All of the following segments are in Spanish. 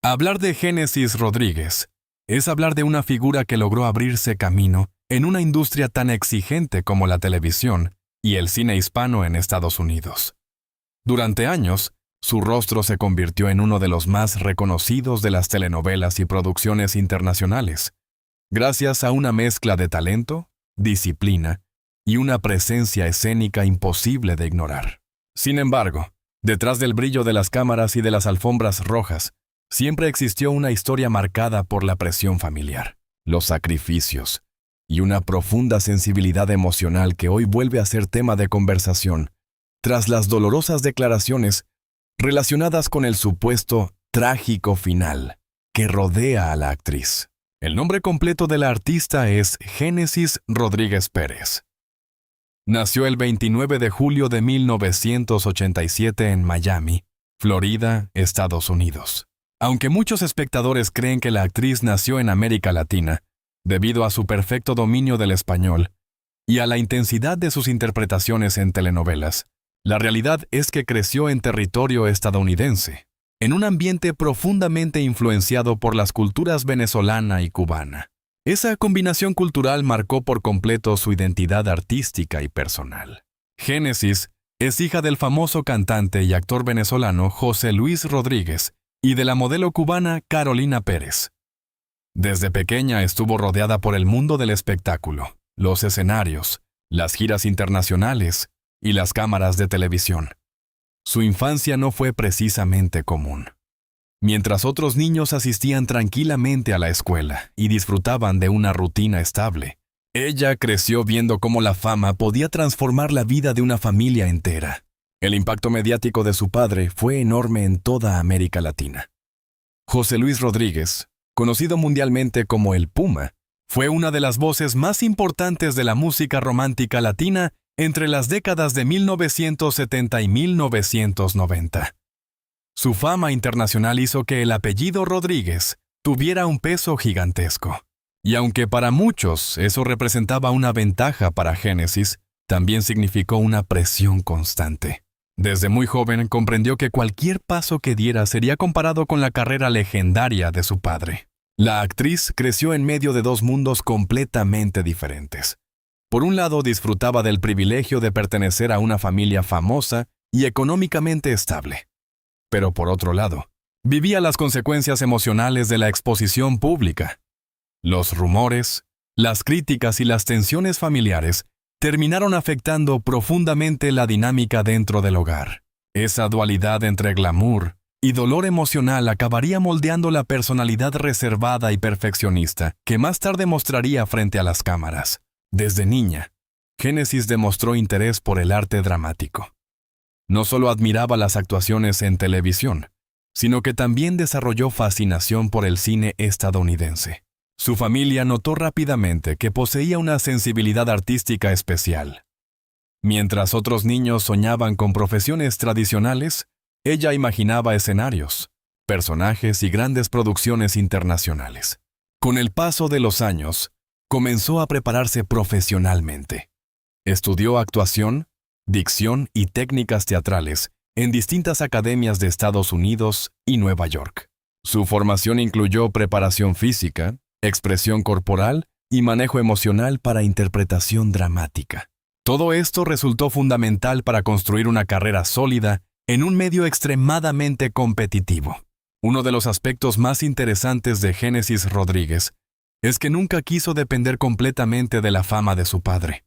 Hablar de Génesis Rodríguez es hablar de una figura que logró abrirse camino en una industria tan exigente como la televisión y el cine hispano en Estados Unidos. Durante años, su rostro se convirtió en uno de los más reconocidos de las telenovelas y producciones internacionales, gracias a una mezcla de talento, disciplina y una presencia escénica imposible de ignorar. Sin embargo, detrás del brillo de las cámaras y de las alfombras rojas, siempre existió una historia marcada por la presión familiar, los sacrificios y una profunda sensibilidad emocional que hoy vuelve a ser tema de conversación, tras las dolorosas declaraciones relacionadas con el supuesto trágico final que rodea a la actriz. El nombre completo de la artista es Génesis Rodríguez Pérez. Nació el 29 de julio de 1987 en Miami, Florida, Estados Unidos. Aunque muchos espectadores creen que la actriz nació en América Latina, debido a su perfecto dominio del español y a la intensidad de sus interpretaciones en telenovelas, la realidad es que creció en territorio estadounidense, en un ambiente profundamente influenciado por las culturas venezolana y cubana. Esa combinación cultural marcó por completo su identidad artística y personal. Génesis es hija del famoso cantante y actor venezolano José Luis Rodríguez y de la modelo cubana Carolina Pérez. Desde pequeña estuvo rodeada por el mundo del espectáculo, los escenarios, las giras internacionales y las cámaras de televisión. Su infancia no fue precisamente común. Mientras otros niños asistían tranquilamente a la escuela y disfrutaban de una rutina estable, ella creció viendo cómo la fama podía transformar la vida de una familia entera. El impacto mediático de su padre fue enorme en toda América Latina. José Luis Rodríguez, conocido mundialmente como el Puma, fue una de las voces más importantes de la música romántica latina entre las décadas de 1970 y 1990. Su fama internacional hizo que el apellido Rodríguez tuviera un peso gigantesco. Y aunque para muchos eso representaba una ventaja para Génesis, también significó una presión constante. Desde muy joven comprendió que cualquier paso que diera sería comparado con la carrera legendaria de su padre. La actriz creció en medio de dos mundos completamente diferentes. Por un lado, disfrutaba del privilegio de pertenecer a una familia famosa y económicamente estable. Pero por otro lado, vivía las consecuencias emocionales de la exposición pública. Los rumores, las críticas y las tensiones familiares terminaron afectando profundamente la dinámica dentro del hogar. Esa dualidad entre glamour y dolor emocional acabaría moldeando la personalidad reservada y perfeccionista que más tarde mostraría frente a las cámaras. Desde niña, Génesis demostró interés por el arte dramático. No solo admiraba las actuaciones en televisión, sino que también desarrolló fascinación por el cine estadounidense. Su familia notó rápidamente que poseía una sensibilidad artística especial. Mientras otros niños soñaban con profesiones tradicionales, ella imaginaba escenarios, personajes y grandes producciones internacionales. Con el paso de los años, comenzó a prepararse profesionalmente. Estudió actuación, dicción y técnicas teatrales en distintas academias de Estados Unidos y Nueva York. Su formación incluyó preparación física, expresión corporal y manejo emocional para interpretación dramática. Todo esto resultó fundamental para construir una carrera sólida en un medio extremadamente competitivo. Uno de los aspectos más interesantes de Génesis Rodríguez es que nunca quiso depender completamente de la fama de su padre.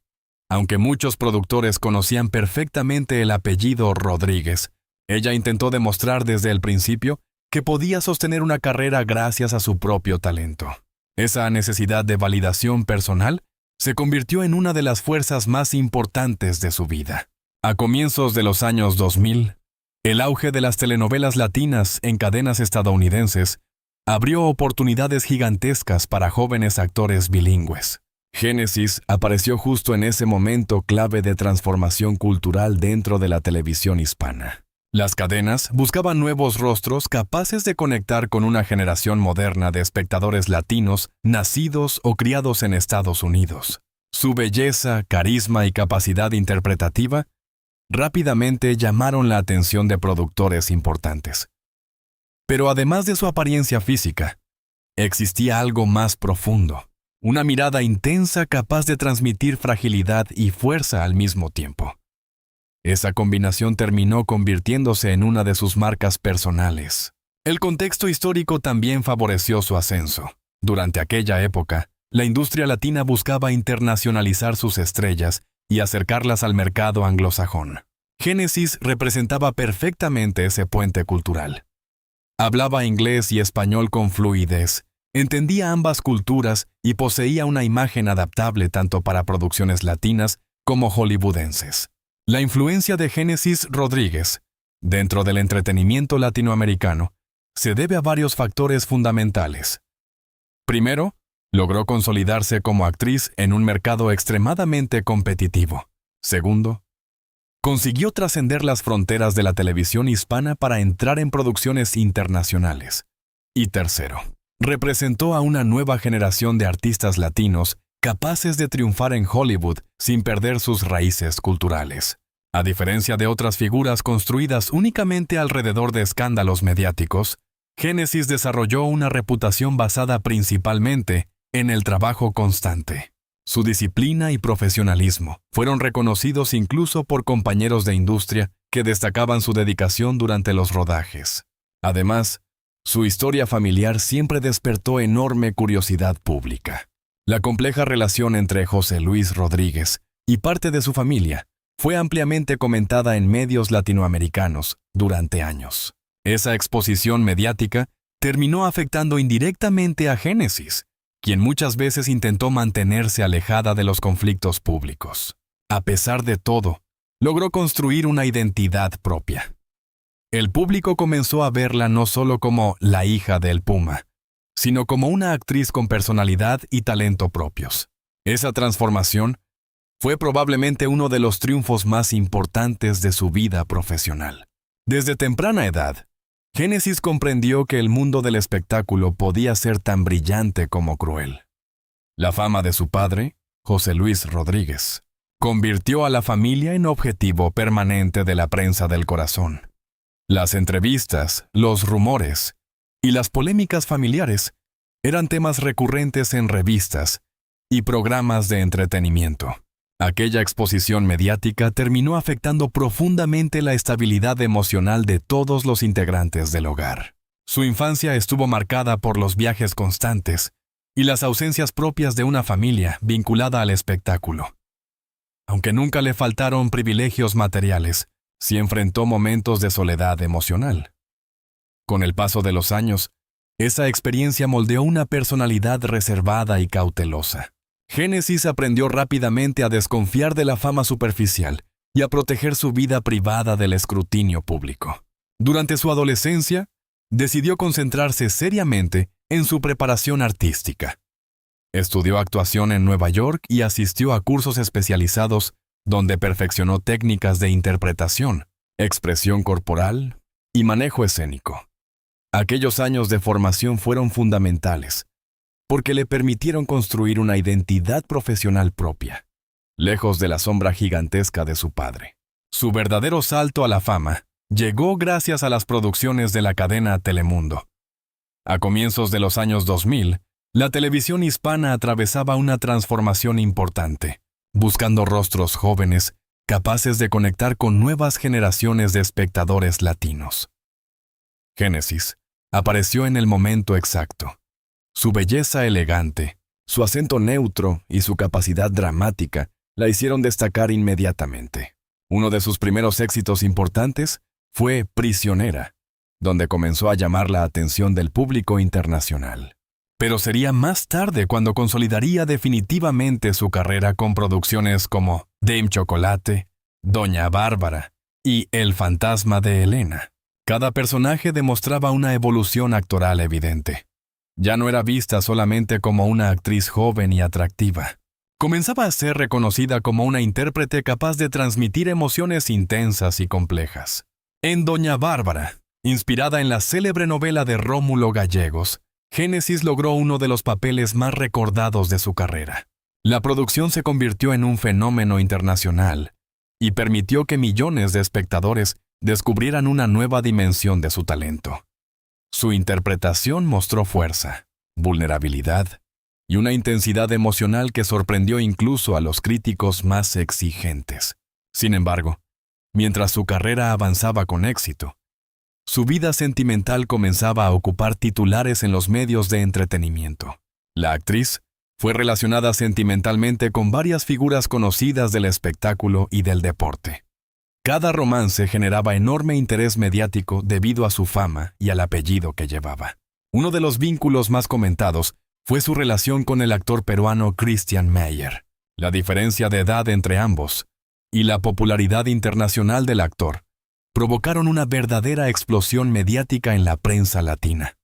Aunque muchos productores conocían perfectamente el apellido Rodríguez, ella intentó demostrar desde el principio que podía sostener una carrera gracias a su propio talento. Esa necesidad de validación personal se convirtió en una de las fuerzas más importantes de su vida. A comienzos de los años 2000, el auge de las telenovelas latinas en cadenas estadounidenses abrió oportunidades gigantescas para jóvenes actores bilingües. Génesis apareció justo en ese momento clave de transformación cultural dentro de la televisión hispana. Las cadenas buscaban nuevos rostros capaces de conectar con una generación moderna de espectadores latinos nacidos o criados en Estados Unidos. Su belleza, carisma y capacidad interpretativa rápidamente llamaron la atención de productores importantes. Pero además de su apariencia física, existía algo más profundo, una mirada intensa capaz de transmitir fragilidad y fuerza al mismo tiempo. Esa combinación terminó convirtiéndose en una de sus marcas personales. El contexto histórico también favoreció su ascenso. Durante aquella época, la industria latina buscaba internacionalizar sus estrellas y acercarlas al mercado anglosajón. Génesis representaba perfectamente ese puente cultural. Hablaba inglés y español con fluidez, entendía ambas culturas y poseía una imagen adaptable tanto para producciones latinas como hollywoodenses. La influencia de Génesis Rodríguez dentro del entretenimiento latinoamericano se debe a varios factores fundamentales. Primero, logró consolidarse como actriz en un mercado extremadamente competitivo. Segundo, consiguió trascender las fronteras de la televisión hispana para entrar en producciones internacionales. Y tercero, representó a una nueva generación de artistas latinos capaces de triunfar en Hollywood sin perder sus raíces culturales. A diferencia de otras figuras construidas únicamente alrededor de escándalos mediáticos, Génesis desarrolló una reputación basada principalmente en el trabajo constante. Su disciplina y profesionalismo fueron reconocidos incluso por compañeros de industria que destacaban su dedicación durante los rodajes. Además, su historia familiar siempre despertó enorme curiosidad pública. La compleja relación entre José Luis Rodríguez y parte de su familia fue ampliamente comentada en medios latinoamericanos durante años. Esa exposición mediática terminó afectando indirectamente a Génesis, quien muchas veces intentó mantenerse alejada de los conflictos públicos. A pesar de todo, logró construir una identidad propia. El público comenzó a verla no solo como la hija del Puma, sino como una actriz con personalidad y talento propios. Esa transformación fue probablemente uno de los triunfos más importantes de su vida profesional. Desde temprana edad, Génesis comprendió que el mundo del espectáculo podía ser tan brillante como cruel. La fama de su padre, José Luis Rodríguez, convirtió a la familia en objetivo permanente de la prensa del corazón. Las entrevistas, los rumores y las polémicas familiares eran temas recurrentes en revistas y programas de entretenimiento. Aquella exposición mediática terminó afectando profundamente la estabilidad emocional de todos los integrantes del hogar. Su infancia estuvo marcada por los viajes constantes y las ausencias propias de una familia vinculada al espectáculo. Aunque nunca le faltaron privilegios materiales, sí enfrentó momentos de soledad emocional. Con el paso de los años, esa experiencia moldeó una personalidad reservada y cautelosa. Génesis aprendió rápidamente a desconfiar de la fama superficial y a proteger su vida privada del escrutinio público. Durante su adolescencia, decidió concentrarse seriamente en su preparación artística. Estudió actuación en Nueva York y asistió a cursos especializados donde perfeccionó técnicas de interpretación, expresión corporal y manejo escénico. Aquellos años de formación fueron fundamentales, porque le permitieron construir una identidad profesional propia, lejos de la sombra gigantesca de su padre. Su verdadero salto a la fama llegó gracias a las producciones de la cadena Telemundo. A comienzos de los años 2000, la televisión hispana atravesaba una transformación importante, buscando rostros jóvenes capaces de conectar con nuevas generaciones de espectadores latinos. Génesis apareció en el momento exacto. Su belleza elegante, su acento neutro y su capacidad dramática la hicieron destacar inmediatamente. Uno de sus primeros éxitos importantes fue Prisionera, donde comenzó a llamar la atención del público internacional. Pero sería más tarde cuando consolidaría definitivamente su carrera con producciones como Dame Chocolate, Doña Bárbara y El fantasma de Elena. Cada personaje demostraba una evolución actoral evidente. Ya no era vista solamente como una actriz joven y atractiva. Comenzaba a ser reconocida como una intérprete capaz de transmitir emociones intensas y complejas. En Doña Bárbara, inspirada en la célebre novela de Rómulo Gallegos, Génesis logró uno de los papeles más recordados de su carrera. La producción se convirtió en un fenómeno internacional y permitió que millones de espectadores descubrieran una nueva dimensión de su talento. Su interpretación mostró fuerza, vulnerabilidad y una intensidad emocional que sorprendió incluso a los críticos más exigentes. Sin embargo, mientras su carrera avanzaba con éxito, su vida sentimental comenzaba a ocupar titulares en los medios de entretenimiento. La actriz fue relacionada sentimentalmente con varias figuras conocidas del espectáculo y del deporte. Cada romance generaba enorme interés mediático debido a su fama y al apellido que llevaba. Uno de los vínculos más comentados fue su relación con el actor peruano Christian Meyer. La diferencia de edad entre ambos y la popularidad internacional del actor provocaron una verdadera explosión mediática en la prensa latina.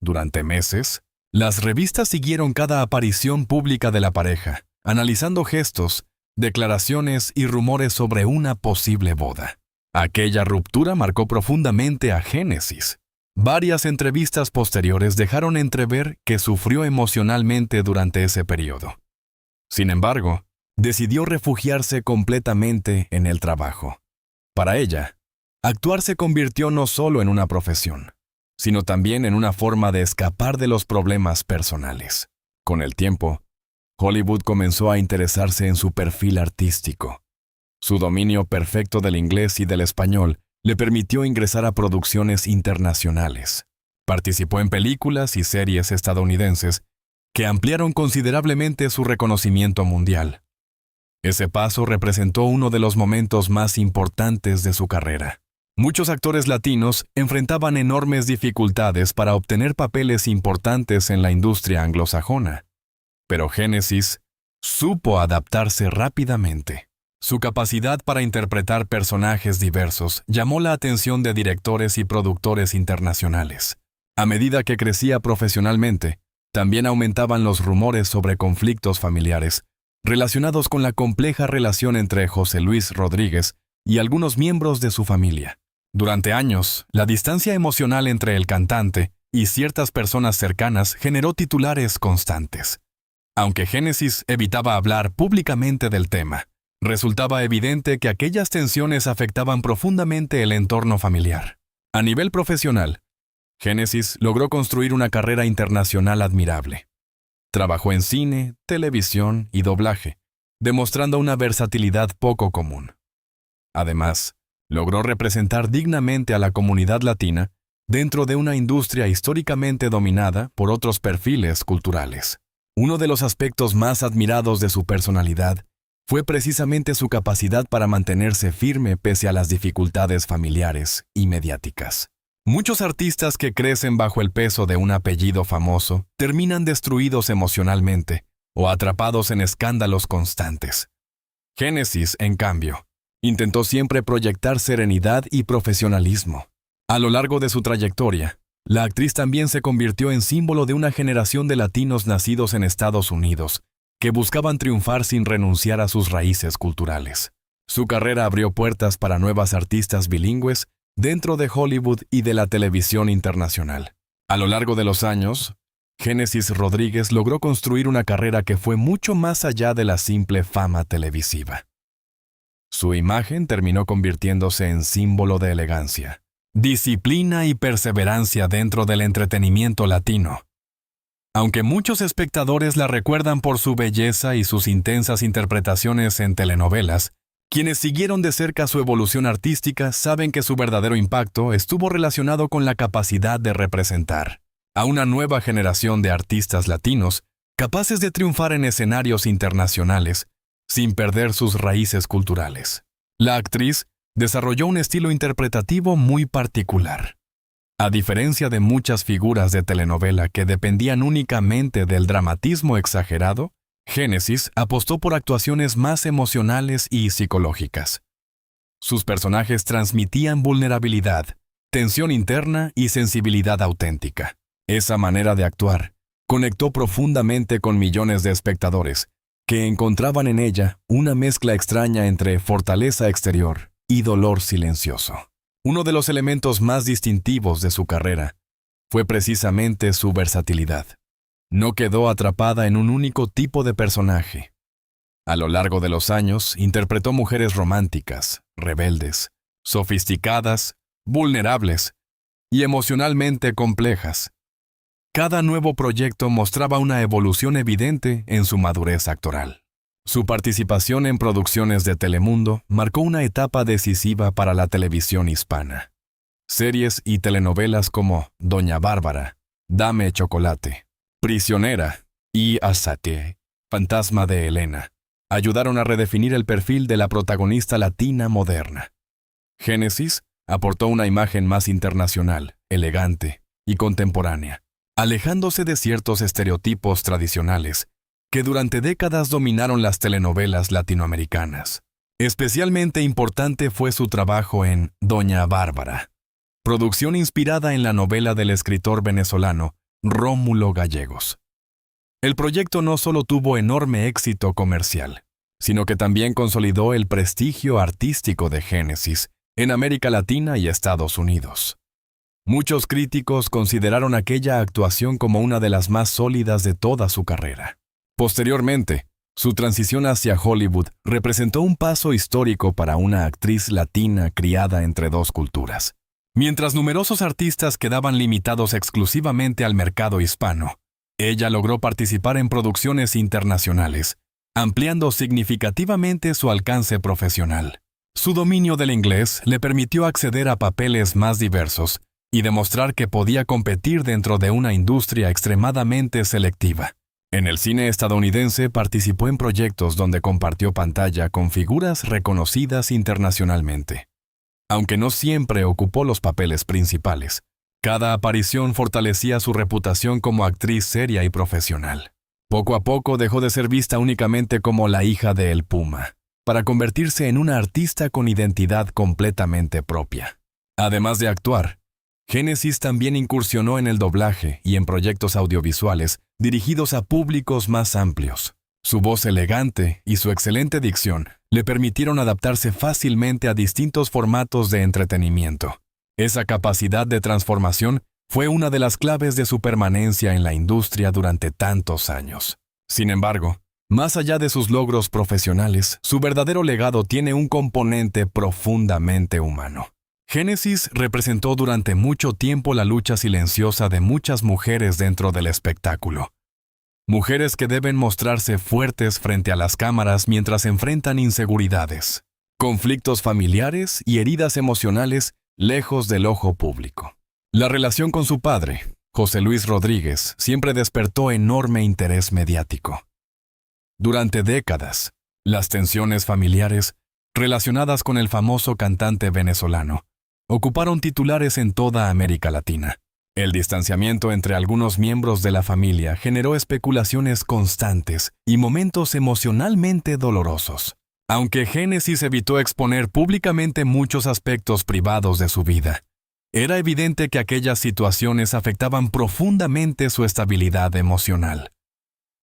Durante meses, las revistas siguieron cada aparición pública de la pareja, analizando gestos, declaraciones y rumores sobre una posible boda. Aquella ruptura marcó profundamente a Génesis. Varias entrevistas posteriores dejaron entrever que sufrió emocionalmente durante ese periodo. Sin embargo, decidió refugiarse completamente en el trabajo. Para ella, actuar se convirtió no solo en una profesión, sino también en una forma de escapar de los problemas personales. Con el tiempo, Hollywood comenzó a interesarse en su perfil artístico. Su dominio perfecto del inglés y del español le permitió ingresar a producciones internacionales. Participó en películas y series estadounidenses que ampliaron considerablemente su reconocimiento mundial. Ese paso representó uno de los momentos más importantes de su carrera. Muchos actores latinos enfrentaban enormes dificultades para obtener papeles importantes en la industria anglosajona, pero Génesis supo adaptarse rápidamente. Su capacidad para interpretar personajes diversos llamó la atención de directores y productores internacionales. A medida que crecía profesionalmente, también aumentaban los rumores sobre conflictos familiares relacionados con la compleja relación entre José Luis Rodríguez y algunos miembros de su familia. Durante años, la distancia emocional entre el cantante y ciertas personas cercanas generó titulares constantes. Aunque Génesis evitaba hablar públicamente del tema, resultaba evidente que aquellas tensiones afectaban profundamente el entorno familiar. A nivel profesional, Génesis logró construir una carrera internacional admirable. Trabajó en cine, televisión y doblaje, demostrando una versatilidad poco común. Además, logró representar dignamente a la comunidad latina dentro de una industria históricamente dominada por otros perfiles culturales. Uno de los aspectos más admirados de su personalidad fue precisamente su capacidad para mantenerse firme pese a las dificultades familiares y mediáticas. Muchos artistas que crecen bajo el peso de un apellido famoso terminan destruidos emocionalmente o atrapados en escándalos constantes. Génesis, en cambio, intentó siempre proyectar serenidad y profesionalismo. A lo largo de su trayectoria, la actriz también se convirtió en símbolo de una generación de latinos nacidos en Estados Unidos, que buscaban triunfar sin renunciar a sus raíces culturales. Su carrera abrió puertas para nuevas artistas bilingües dentro de Hollywood y de la televisión internacional. A lo largo de los años, Génesis Rodríguez logró construir una carrera que fue mucho más allá de la simple fama televisiva. Su imagen terminó convirtiéndose en símbolo de elegancia, disciplina y perseverancia dentro del entretenimiento latino. Aunque muchos espectadores la recuerdan por su belleza y sus intensas interpretaciones en telenovelas, quienes siguieron de cerca su evolución artística saben que su verdadero impacto estuvo relacionado con la capacidad de representar a una nueva generación de artistas latinos capaces de triunfar en escenarios internacionales sin perder sus raíces culturales. La actriz desarrolló un estilo interpretativo muy particular. A diferencia de muchas figuras de telenovela que dependían únicamente del dramatismo exagerado, Génesis apostó por actuaciones más emocionales y psicológicas. Sus personajes transmitían vulnerabilidad, tensión interna y sensibilidad auténtica. Esa manera de actuar conectó profundamente con millones de espectadores, que encontraban en ella una mezcla extraña entre fortaleza exterior y dolor silencioso. Uno de los elementos más distintivos de su carrera fue precisamente su versatilidad. No quedó atrapada en un único tipo de personaje. A lo largo de los años, interpretó mujeres románticas, rebeldes, sofisticadas, vulnerables y emocionalmente complejas. Cada nuevo proyecto mostraba una evolución evidente en su madurez actoral. Su participación en producciones de Telemundo marcó una etapa decisiva para la televisión hispana. Series y telenovelas como Doña Bárbara, Dame Chocolate, Prisionera y Asate, Fantasma de Elena, ayudaron a redefinir el perfil de la protagonista latina moderna. Génesis aportó una imagen más internacional, elegante y contemporánea, alejándose de ciertos estereotipos tradicionales que durante décadas dominaron las telenovelas latinoamericanas. Especialmente importante fue su trabajo en Doña Bárbara, producción inspirada en la novela del escritor venezolano Rómulo Gallegos. El proyecto no solo tuvo enorme éxito comercial, sino que también consolidó el prestigio artístico de Génesis en América Latina y Estados Unidos. Muchos críticos consideraron aquella actuación como una de las más sólidas de toda su carrera. Posteriormente, su transición hacia Hollywood representó un paso histórico para una actriz latina criada entre dos culturas. Mientras numerosos artistas quedaban limitados exclusivamente al mercado hispano, ella logró participar en producciones internacionales, ampliando significativamente su alcance profesional. Su dominio del inglés le permitió acceder a papeles más diversos y demostrar que podía competir dentro de una industria extremadamente selectiva. En el cine estadounidense participó en proyectos donde compartió pantalla con figuras reconocidas internacionalmente. Aunque no siempre ocupó los papeles principales, cada aparición fortalecía su reputación como actriz seria y profesional. Poco a poco dejó de ser vista únicamente como la hija de El Puma, para convertirse en una artista con identidad completamente propia. Además de actuar, Génesis también incursionó en el doblaje y en proyectos audiovisuales dirigidos a públicos más amplios. Su voz elegante y su excelente dicción le permitieron adaptarse fácilmente a distintos formatos de entretenimiento. Esa capacidad de transformación fue una de las claves de su permanencia en la industria durante tantos años. Sin embargo, más allá de sus logros profesionales, su verdadero legado tiene un componente profundamente humano. Génesis representó durante mucho tiempo la lucha silenciosa de muchas mujeres dentro del espectáculo. Mujeres que deben mostrarse fuertes frente a las cámaras mientras enfrentan inseguridades, conflictos familiares y heridas emocionales lejos del ojo público. La relación con su padre, José Luis Rodríguez, siempre despertó enorme interés mediático. Durante décadas, las tensiones familiares relacionadas con el famoso cantante venezolano ocuparon titulares en toda América Latina. El distanciamiento entre algunos miembros de la familia generó especulaciones constantes y momentos emocionalmente dolorosos. Aunque Génesis evitó exponer públicamente muchos aspectos privados de su vida, era evidente que aquellas situaciones afectaban profundamente su estabilidad emocional.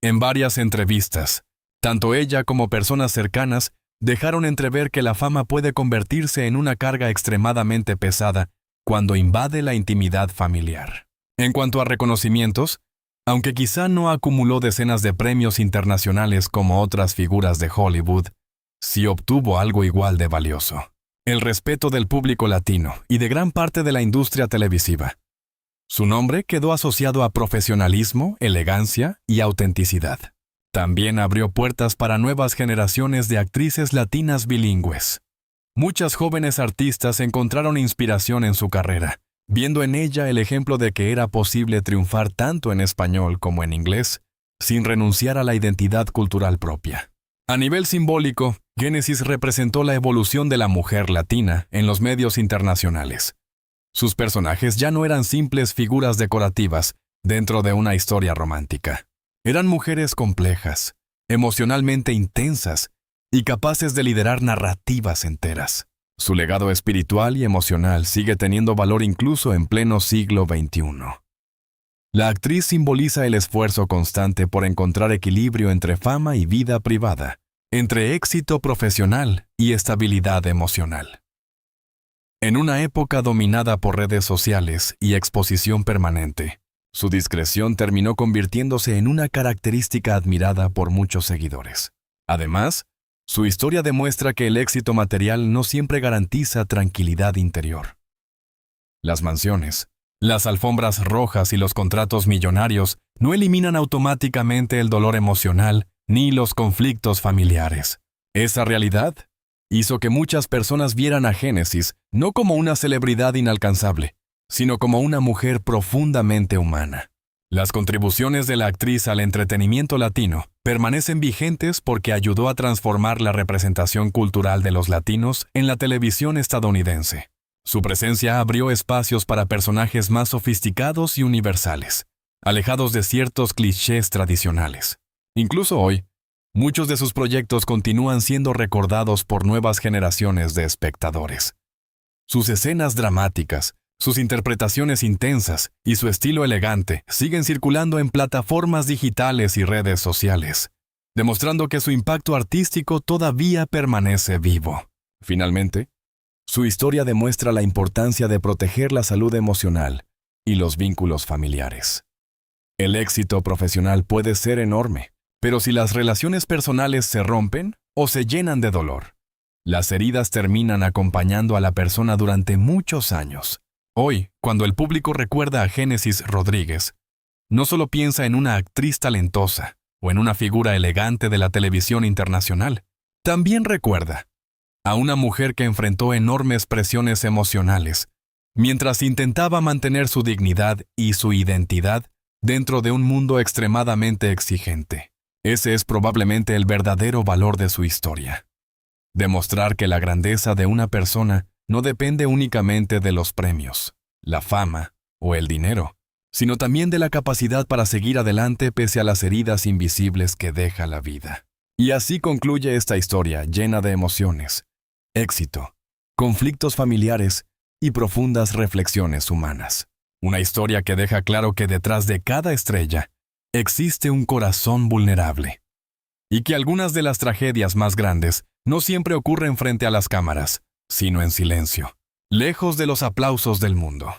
En varias entrevistas, tanto ella como personas cercanas dejaron entrever que la fama puede convertirse en una carga extremadamente pesada cuando invade la intimidad familiar. En cuanto a reconocimientos, aunque quizá no acumuló decenas de premios internacionales como otras figuras de Hollywood, sí obtuvo algo igual de valioso: el respeto del público latino y de gran parte de la industria televisiva. Su nombre quedó asociado a profesionalismo, elegancia y autenticidad. También abrió puertas para nuevas generaciones de actrices latinas bilingües. Muchas jóvenes artistas encontraron inspiración en su carrera, viendo en ella el ejemplo de que era posible triunfar tanto en español como en inglés, sin renunciar a la identidad cultural propia. A nivel simbólico, Génesis representó la evolución de la mujer latina en los medios internacionales. Sus personajes ya no eran simples figuras decorativas dentro de una historia romántica. Eran mujeres complejas, emocionalmente intensas y capaces de liderar narrativas enteras. Su legado espiritual y emocional sigue teniendo valor incluso en pleno siglo XXI. La actriz simboliza el esfuerzo constante por encontrar equilibrio entre fama y vida privada, entre éxito profesional y estabilidad emocional. En una época dominada por redes sociales y exposición permanente, su discreción terminó convirtiéndose en una característica admirada por muchos seguidores. Además, su historia demuestra que el éxito material no siempre garantiza tranquilidad interior. Las mansiones, Las alfombras rojas y los contratos millonarios no eliminan automáticamente el dolor emocional ni los conflictos familiares. Esa realidad hizo que muchas personas vieran a Génesis no como una celebridad inalcanzable, sino como una mujer profundamente humana. Las contribuciones de la actriz al entretenimiento latino permanecen vigentes porque ayudó a transformar la representación cultural de los latinos en la televisión estadounidense. Su presencia abrió espacios para personajes más sofisticados y universales, alejados de ciertos clichés tradicionales. Incluso hoy, muchos de sus proyectos continúan siendo recordados por nuevas generaciones de espectadores. Sus escenas dramáticas, sus interpretaciones intensas y su estilo elegante siguen circulando en plataformas digitales y redes sociales, demostrando que su impacto artístico todavía permanece vivo. Finalmente, su historia demuestra la importancia de proteger la salud emocional y los vínculos familiares. El éxito profesional puede ser enorme, pero si las relaciones personales se rompen o se llenan de dolor, las heridas terminan acompañando a la persona durante muchos años. Hoy, cuando el público recuerda a Génesis Rodríguez, no solo piensa en una actriz talentosa o en una figura elegante de la televisión internacional, también recuerda a una mujer que enfrentó enormes presiones emocionales mientras intentaba mantener su dignidad y su identidad dentro de un mundo extremadamente exigente. Ese es probablemente el verdadero valor de su historia. Demostrar que la grandeza de una persona no depende únicamente de los premios, la fama o el dinero, sino también de la capacidad para seguir adelante pese a las heridas invisibles que deja la vida. Y así concluye esta historia llena de emociones, éxito, conflictos familiares y profundas reflexiones humanas. Una historia que deja claro que detrás de cada estrella existe un corazón vulnerable, y que algunas de las tragedias más grandes no siempre ocurren frente a las cámaras, sino en silencio, lejos de los aplausos del mundo.